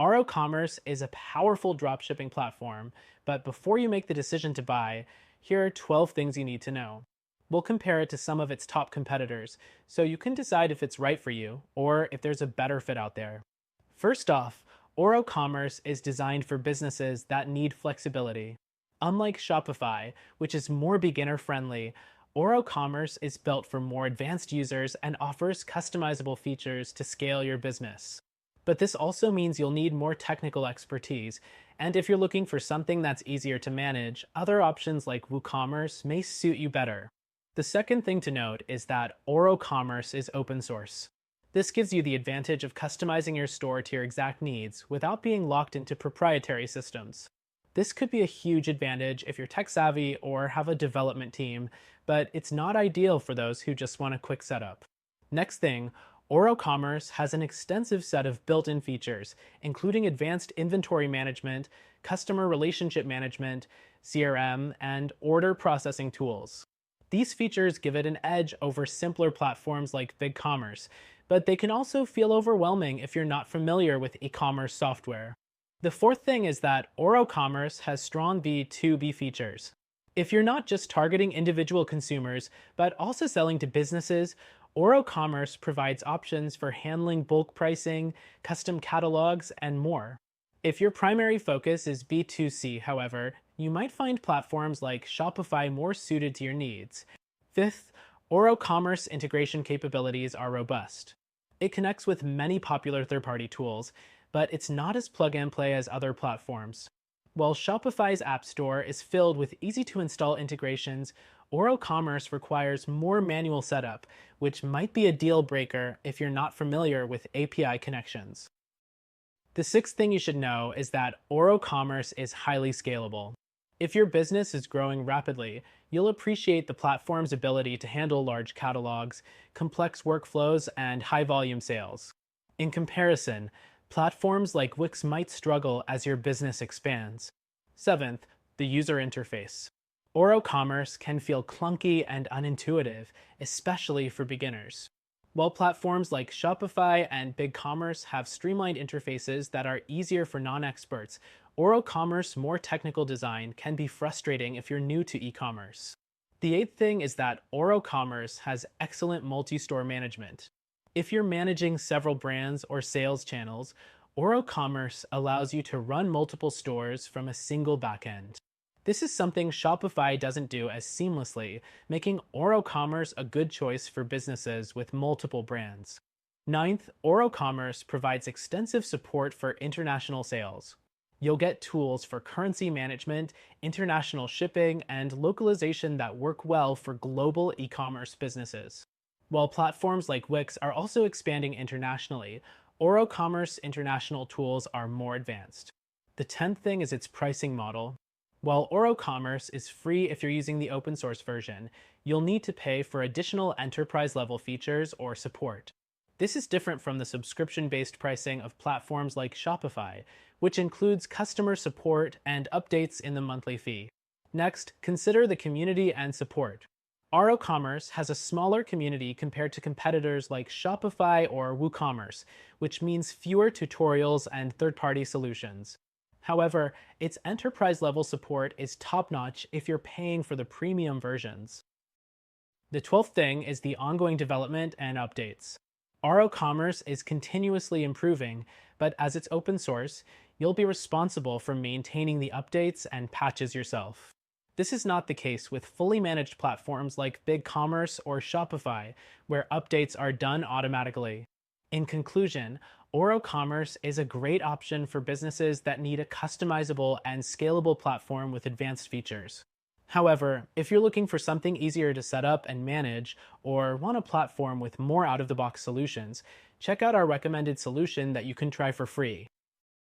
OroCommerce is a powerful dropshipping platform, but before you make the decision to buy, here are 12 things you need to know. We'll compare it to some of its top competitors, so you can decide if it's right for you or if there's a better fit out there. First off, OroCommerce is designed for businesses that need flexibility. Unlike Shopify, which is more beginner friendly, OroCommerce is built for more advanced users and offers customizable features to scale your business. But this also means you'll need more technical expertise, and if you're looking for something that's easier to manage, other options like WooCommerce may suit you better. The second thing to note is that OroCommerce is open source. This gives you the advantage of customizing your store to your exact needs without being locked into proprietary systems. This could be a huge advantage if you're tech savvy or have a development team, but it's not ideal for those who just want a quick setup. Next thing, OroCommerce has an extensive set of built-in features, including advanced inventory management, customer relationship management, CRM, and order processing tools. These features give it an edge over simpler platforms like BigCommerce, but they can also feel overwhelming if you're not familiar with e-commerce software. The fourth thing is that OroCommerce has strong B2B features. If you're not just targeting individual consumers, but also selling to businesses, OroCommerce provides options for handling bulk pricing, custom catalogs, and more. If your primary focus is B2C, however, you might find platforms like Shopify more suited to your needs. Fifth, OroCommerce integration capabilities are robust. It connects with many popular third-party tools, but it's not as plug-and-play as other platforms. While Shopify's App Store is filled with easy-to-install integrations, OroCommerce requires more manual setup, which might be a deal breaker if you're not familiar with API connections. The sixth thing you should know is that OroCommerce is highly scalable. If your business is growing rapidly, you'll appreciate the platform's ability to handle large catalogs, complex workflows, and high-volume sales. In comparison, platforms like Wix might struggle as your business expands. Seventh, the user interface. OroCommerce can feel clunky and unintuitive, especially for beginners. While platforms like Shopify and BigCommerce have streamlined interfaces that are easier for non-experts, OroCommerce's more technical design can be frustrating if you're new to e-commerce. The eighth thing is that OroCommerce has excellent multi-store management. If you're managing several brands or sales channels, OroCommerce allows you to run multiple stores from a single backend. This is something Shopify doesn't do as seamlessly, making OroCommerce a good choice for businesses with multiple brands. Ninth, OroCommerce provides extensive support for international sales. You'll get tools for currency management, international shipping, and localization that work well for global e-commerce businesses. While platforms like Wix are also expanding internationally, OroCommerce international tools are more advanced. The 10th thing is its pricing model. While OroCommerce is free if you're using the open source version, you'll need to pay for additional enterprise-level features or support. This is different from the subscription-based pricing of platforms like Shopify, which includes customer support and updates in the monthly fee. Next, consider the community and support. OroCommerce has a smaller community compared to competitors like Shopify or WooCommerce, which means fewer tutorials and third-party solutions. However, its enterprise-level support is top-notch if you're paying for the premium versions. The 12th thing is the ongoing development and updates. OroCommerce is continuously improving, but as it's open source, you'll be responsible for maintaining the updates and patches yourself. This is not the case with fully managed platforms like BigCommerce or Shopify, where updates are done automatically. In conclusion, OroCommerce is a great option for businesses that need a customizable and scalable platform with advanced features. However, if you're looking for something easier to set up and manage, or want a platform with more out-of-the-box solutions, check out our recommended solution that you can try for free.